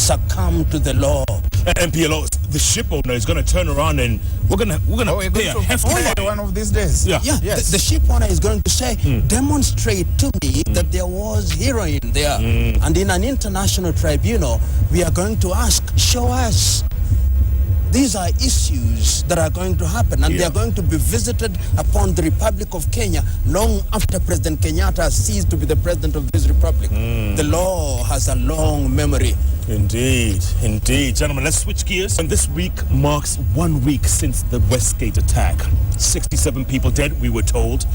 succumb to the law. And PLO, the ship owner is going to turn around and we're going to pay a hefty fine one of these days. Yeah. Yes. The ship owner is going to say, demonstrate to me that there was heroin there. And in an international tribunal, we are going to ask, show us. These are issues that are going to happen, and they are going to be visited upon the Republic of Kenya long after President Kenyatta has ceased to be the president of this republic. The law has a long memory. Indeed, indeed. Gentlemen, let's switch gears. And this week marks 1 week since the Westgate attack. 67 people dead, we were told.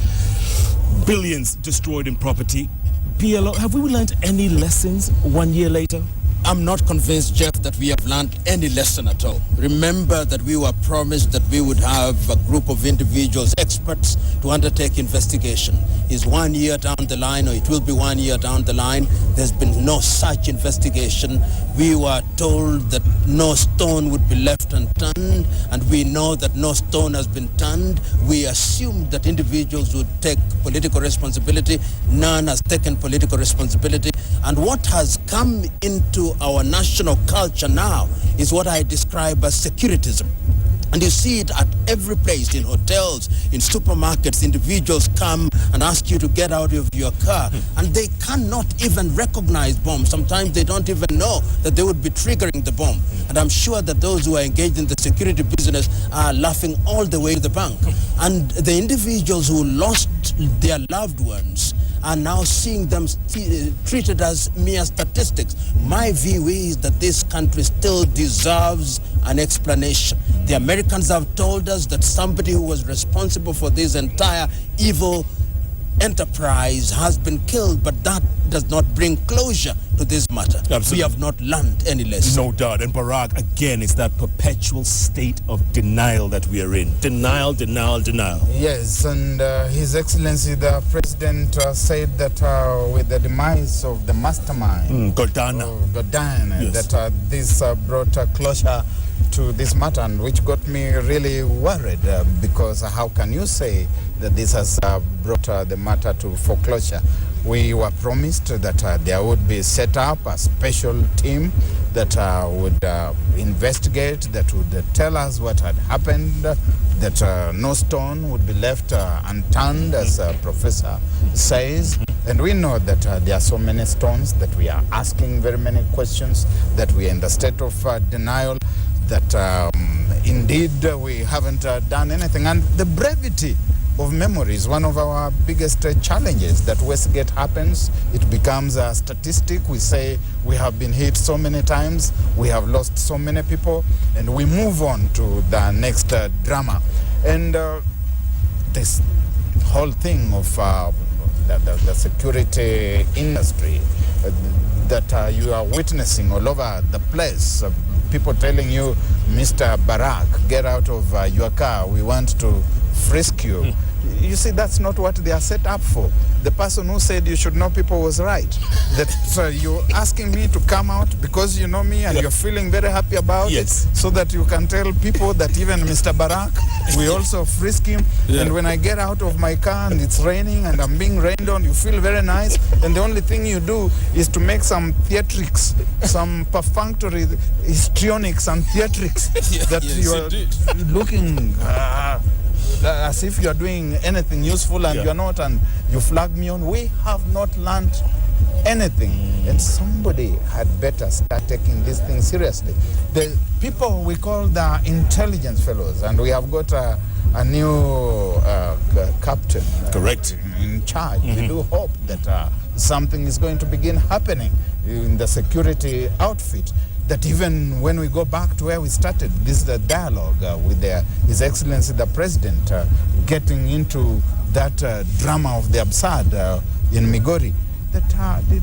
Billions destroyed in property. PLO, have we learned any lessons 1 year later? I'm not convinced, Jeff, that we have learned any lesson at all. Remember that we were promised that we would have a group of individuals, experts, to undertake investigation. Is 1 year down the line, or it will be 1 year down the line? There's been no such investigation. We were told that no stone would be left unturned, and we know that no stone has been turned. We assumed that individuals would take political responsibility. None has taken political responsibility. And what has come into our national culture now is what I describe as securitism. And you see it at every place, in hotels, in supermarkets. Individuals come and ask you to get out of your car, and they cannot even recognize bombs. Sometimes they don't even know that they would be triggering the bomb. And I'm sure that those who are engaged in the security business are laughing all the way to the bank. And the individuals who lost their loved ones are now seeing them treated as mere statistics. My view is that this country still deserves an explanation. The Americans have told us that somebody who was responsible for this entire evil enterprise has been killed, but that does not bring closure to this matter. Absolutely. We have not learned any lesson. No doubt. And Barack, again, it's that perpetual state of denial that we are in. Denial, denial, denial. Yes, and His Excellency the President said that with the demise of the mastermind, Godana, yes, that this brought closure to this matter, and which got me really worried because how can you say that this has brought the matter to foreclosure? We were promised that there would be set up a special team that would investigate, that would tell us what had happened, that no stone would be left unturned, as Professor says. And we know that there are so many stones, that we are asking very many questions, that we are in the state of denial, that indeed we haven't done anything. And the brevity of memory is one of our biggest challenges. That Westgate happens, it becomes a statistic. We say we have been hit so many times, we have lost so many people, and we move on to the next drama. And this whole thing of the security industry that you are witnessing all over the place, people telling you, Mr. Barack, get out of your car, we want to frisk you. You see, that's not what they are set up for. The person who said you should know people was right. That you're asking me to come out because you know me and you're feeling very happy about it, so that you can tell people that even Mr. Barack, we also frisk him. And when I get out of my car and it's raining and I'm being rained on, you feel very nice. And the only thing you do is to make some theatrics, some perfunctory histrionics and theatrics that you're looking as if you are doing anything useful, and you're not, and you flag me on. We have not learned anything, and somebody had better start taking this thing seriously. The people we call the intelligence fellows, and we have got a new captain correct, in charge. We do hope that something is going to begin happening in the security outfit, that even when we go back to where we started, this is a dialogue with His Excellency the President, getting into that drama of the absurd in Migori, that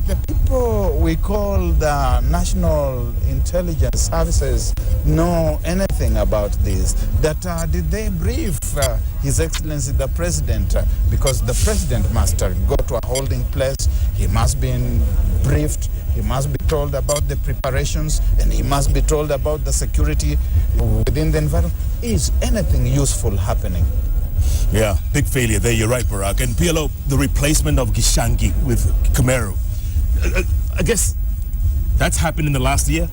the people we call the National Intelligence Services know anything about this, that did they brief His Excellency the President, because the President must go to a holding place, he must be briefed, he must be told about the preparations, and he must be told about the security within the environment. Is anything useful happening? Yeah, big failure there, you're right, Barack. And PLO, the replacement of Gishangi with Kameru. I guess that's happened in the last year?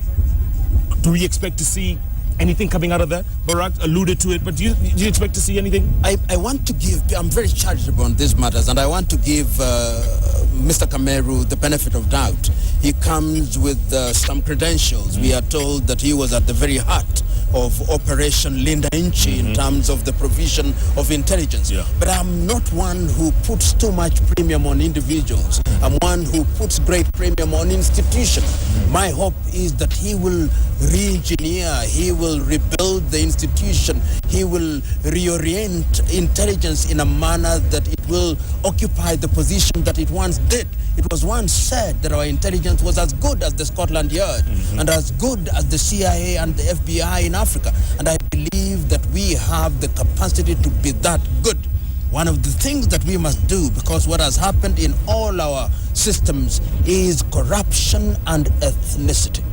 Do we expect to see anything coming out of that? Barack alluded to it, but do you expect to see anything? I want to give, I'm very charitable on these matters, and I want to give Mr. Kameru the benefit of doubt. He comes with some credentials. We are told that he was at the very heart of Operation Linda Inchi in terms of the provision of intelligence. Yeah. But I'm not one who puts too much premium on individuals. I'm one who puts great premium on institutions. My hope is that he will re-engineer, he will rebuild the institution, he will reorient intelligence in a manner that it will occupy the position that it once did. It was once said that our intelligence was as good as the Scotland Yard and as good as the CIA and the FBI in Africa. And I believe that we have the capacity to be that good. One of the things that we must do, because what has happened in all our systems is corruption and ethnicity.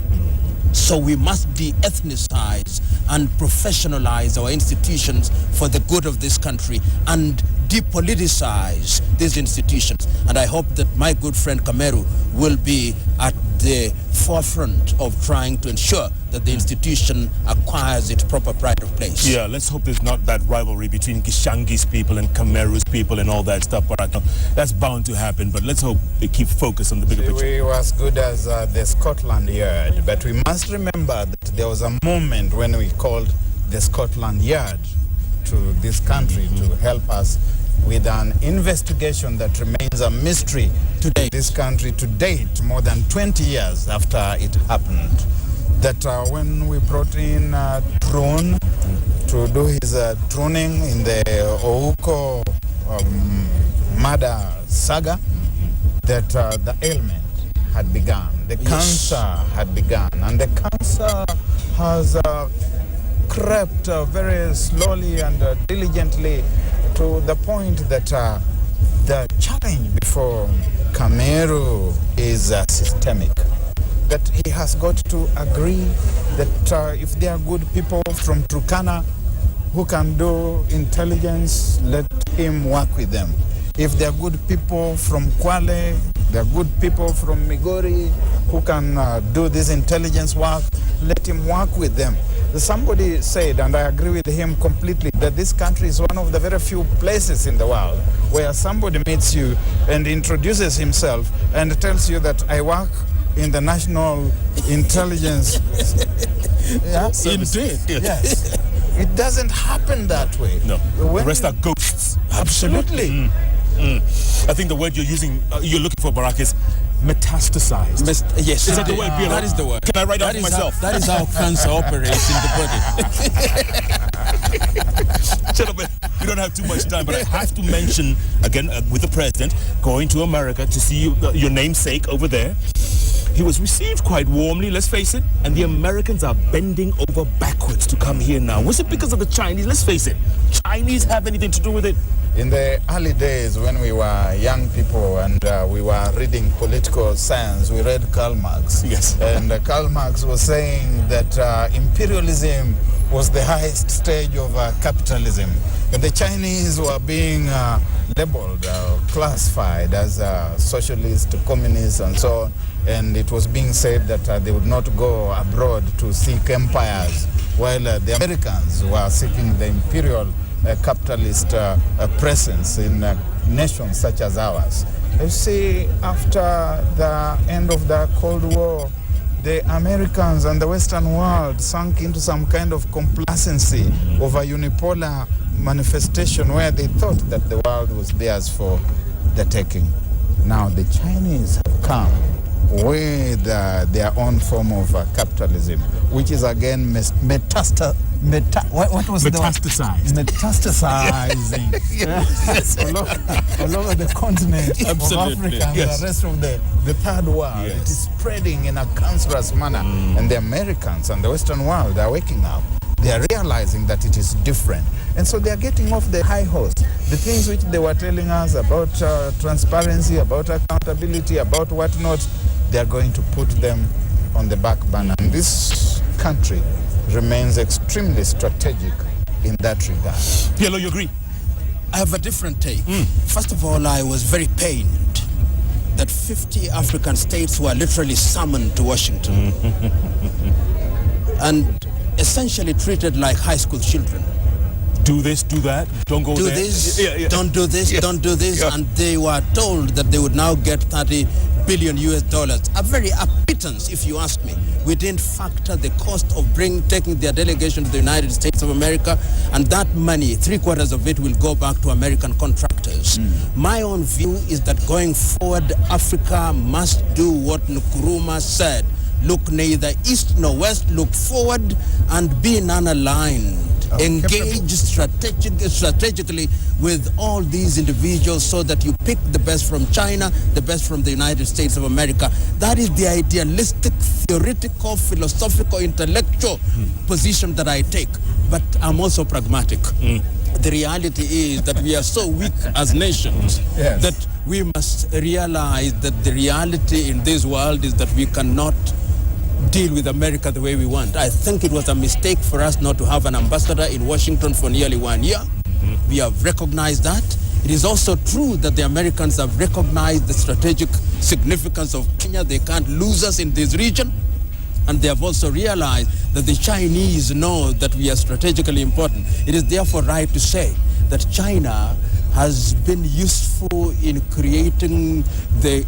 So we must de-ethnicize and professionalize our institutions for the good of this country and depoliticize these institutions. And I hope that my good friend Kameru will be at the forefront of trying to ensure that the institution acquires its proper pride of place. Yeah, let's hope there's not that rivalry between Gishangi's people and Kameru's people and all that stuff. But that's bound to happen. But let's hope they keep focused on the bigger picture. We were as good as the Scotland Yard, but we must remember that there was a moment when we called the Scotland Yard to this country to help us with an investigation that remains a mystery to this country to date, more than 20 years after it happened. That when we brought in Troon to do his trooning in the Ouko murder saga, that the ailment had begun, the cancer had begun, and the cancer has crept very slowly and diligently to the point that the challenge before Kameru is systemic. That he has got to agree that if there are good people from Turkana who can do intelligence, let him work with them. If there are good people from Kwale, there are good people from Migori who can do this intelligence work, let him work with them. Somebody said, and I agree with him completely, that this country is one of the very few places in the world where somebody meets you and introduces himself and tells you that I work in the National Intelligence. Yeah? Indeed. Yes. It doesn't happen that way. No. The rest are ghosts. Absolutely. I think the word you're using, you're looking for, Barack, is metastasized. Yes. Is that the word? That is the word. Can I write down for myself? That is how cancer operates in the body. Gentlemen, we don't have too much time, but I have to mention, again, with the president, going to America to see your namesake over there. He was received quite warmly, let's face it, and the Americans are bending over backwards to come here now. Was it because of the Chinese? Let's face it. Chinese have anything to do with it? In the early days when we were young people and we were reading political science, we read Karl Marx. Yes. And Karl Marx was saying that imperialism was the highest stage of capitalism. And the Chinese were being labeled, classified as socialist, communist, and so on. And it was being said that they would not go abroad to seek empires, while the Americans were seeking the imperial capitalist presence in nations such as ours. You see, after the end of the Cold War, the Americans and the Western world sunk into some kind of complacency of a unipolar manifestation where they thought that the world was theirs for the taking. Now the Chinese have come with their own form of capitalism, which is again metastasizing. Metastasizing. all over the continent of Africa and the rest of the third world. Yes. It is spreading in a cancerous manner. And the Americans and the Western world are waking up. They are realizing that it is different. And so they are getting off the high horse. The things which they were telling us about transparency, about accountability, about whatnot, they are going to put them on the back burner. And this country remains extremely strategic in that regard. PLO, you agree? I have a different take. First of all, I was very pained that 50 African states were literally summoned to Washington. and essentially treated like high school children. Do this, do that, don't go Do there. this, Yeah. don't do this, Yes. don't do this. Yeah. And they were told that they would now get $30 billion US. A very pittance, if you ask me. We didn't factor the cost of taking their delegation to the United States of America, and that money, 3/4 of it will go back to American contractors. My own view is that going forward, Africa must do what Nkrumah said. Look neither east nor west, look forward and be non-aligned. Engage strategically with all these individuals so that you pick the best from China, the best from the United States of America. That is the idealistic, theoretical, philosophical, intellectual position that I take. But I'm also pragmatic. The reality is that we are so weak as nations that we must realize that the reality in this world is that we cannot deal with America the way we want. I think it was a mistake for us not to have an ambassador in Washington for nearly 1 year. We have recognized that. It is also true that the Americans have recognized the strategic significance of Kenya. They can't lose us in this region. And they have also realized that the Chinese know that we are strategically important. It is therefore right to say that China has been useful in creating the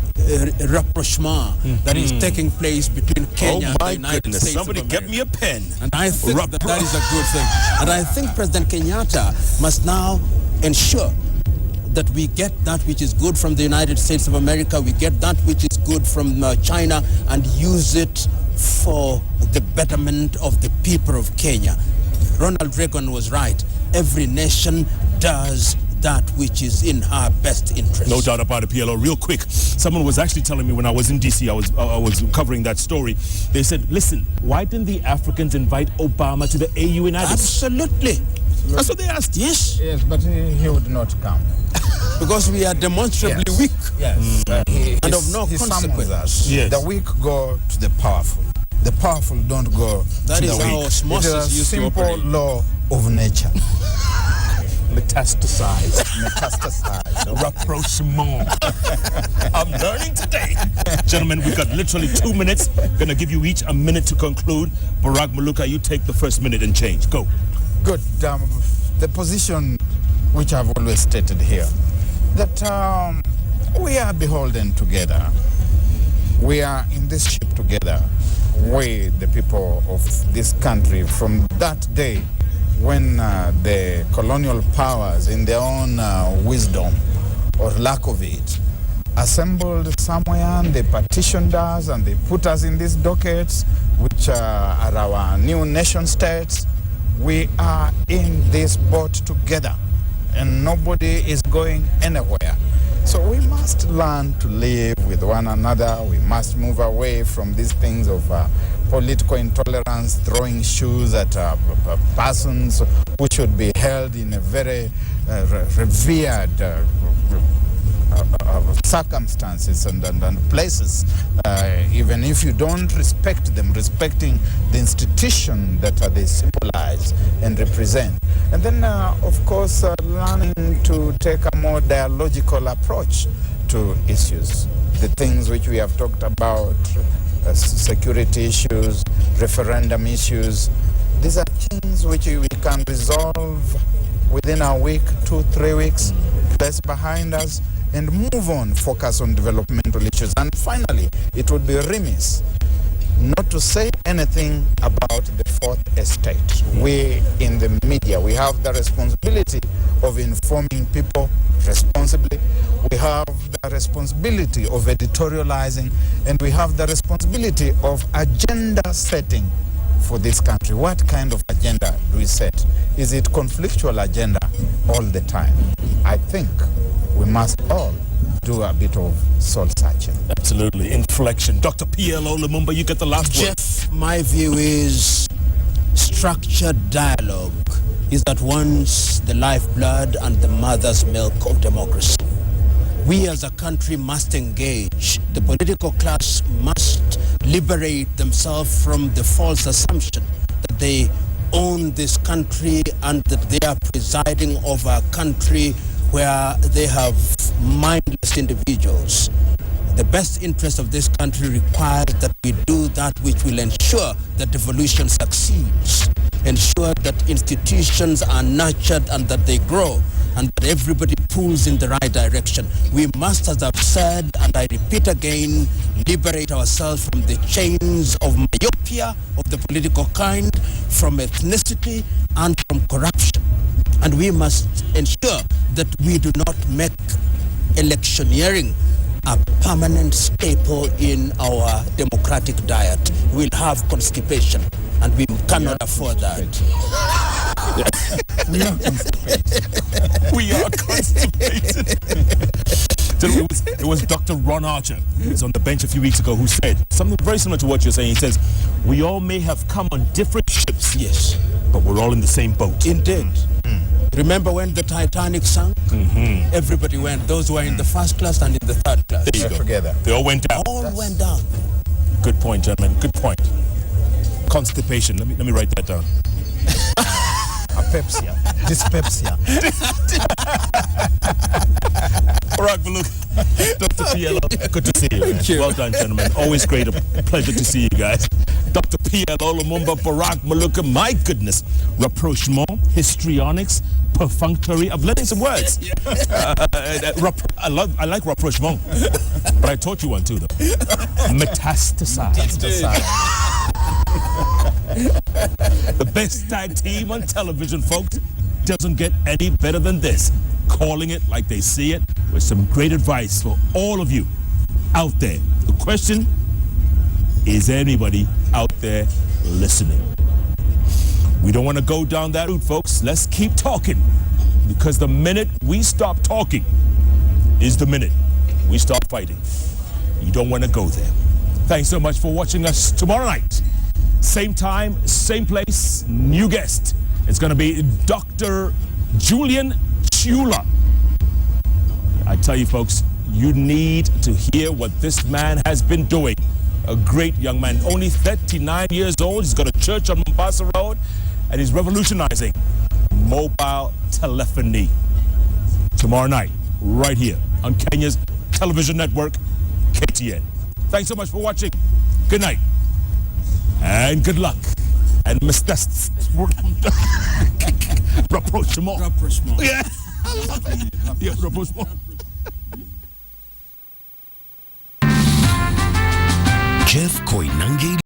rapprochement that is taking place between Kenya and the United States. Somebody of America. get me a pen. And I think that is a good thing. And I think President Kenyatta must now ensure that we get that which is good from the United States of America, we get that which is good from China, and use it for the betterment of the people of Kenya. Ronald Reagan was right. Every nation does that which is in her best interest. No doubt about it, PLO. Real quick, someone was actually telling me when I was in DC, I was covering that story. They said, listen, why didn't the Africans invite Obama to the AU in Addis? Absolutely. That's what they asked. Yes. Yes, but he would not come. Because we are demonstrably weak. Yes. And of no consequence. Yes. The weak go to the powerful. The powerful don't go That to is the how weak. osmosis It is a used to simple operate. law of nature. Metastasize. Metastasize. Rapprochement. I'm learning today. Gentlemen, we've got literally 2 minutes. Gonna give you each a minute to conclude. Barack Muluka, you take the first minute and change. Go. Good. The position which I've always stated here, that we are beholden together. We are in this ship together. We, the people of this country, from that day when the colonial powers, in their own wisdom or lack of it, assembled somewhere and they partitioned us and they put us in these dockets, which are our new nation states. We are in this boat together and nobody is going anywhere. So we must learn to live with one another. We must move away from these things of political intolerance, throwing shoes at persons who should be held in a very revered circumstances and places. Even if you don't respect them, respecting the institution that they symbolize and represent. And then, of course, learning to take a more dialogical approach to issues. The things which we have talked about, security issues, referendum issues, these are things which we can resolve within a week, 2-3 weeks, place behind us, and move on, focus on developmental issues. And finally, it would be remiss not to say anything about the fourth estate. We in the media, we have the responsibility of informing people responsibly. We have the responsibility of editorializing, and we have the responsibility of agenda setting for this country. What kind of agenda do we set? Is it conflictual agenda all the time? I think we must all do a bit of soul searching. Absolutely. Inflection. Dr. PLO Lumumba, you get the last word. Jeff, my view is structured dialogue is at once the lifeblood and the mother's milk of democracy. We as a country must engage. The political class must liberate themselves from the false assumption that they own this country and that they are presiding over a country where they have mindless individuals. The best interest of this country requires that we do that which will ensure that devolution succeeds, ensure that institutions are nurtured and that they grow, and that everybody pulls in the right direction. We must, as I've said, and I repeat again, liberate ourselves from the chains of myopia of the political kind, from ethnicity, and from corruption. And we must ensure that we do not make electioneering a permanent staple in our democratic diet. We'll have constipation, and we cannot afford that. We are constipated. We are constipated. So it was Dr. Ron Archer, who was on the bench a few weeks ago, who said something very similar to what you're saying. He says, we all may have come on different ships, Yes, but we're all in the same boat. indeed. Remember when the Titanic sank? Everybody went. Those who were in the first class and in the third class. There you go. Together. They all went down. All went down. Good point, gentlemen. Good point. Constipation. Let me write that down. Apepsia. Dyspepsia. All right, Muluka. Dr. PLO, good to see you, man. Well done, gentlemen. Always great. A pleasure to see you guys. Dr. PLO Lumumba, Barack Muluka, my goodness. Rapprochement, histrionics, perfunctory. I'm learning some words. I like rapprochement, but I taught you one too, though. Metastasize. The best tag team on television, folks. Doesn't get any better than this. Calling it like they see it with some great advice for all of you out there. The question, is anybody out there listening? We don't want to go down that route, folks. Let's keep talking, because the minute we stop talking is the minute we start fighting. You don't want to go there. Thanks so much for watching us tomorrow night. Same time, same place, new guest. It's going to be Dr. Julian Chula. I tell you, folks, you need to hear what this man has been doing. A great young man, only 39 years old. He's got a church on Mombasa Road, and he's revolutionizing mobile telephony. Tomorrow night, right here on Kenya's television network, KTN. Thanks so much for watching. Good night, and good luck. And Mr. Rapprochement. Rapprochement. Yeah. Yeah, rapprochement. Jeff Koinange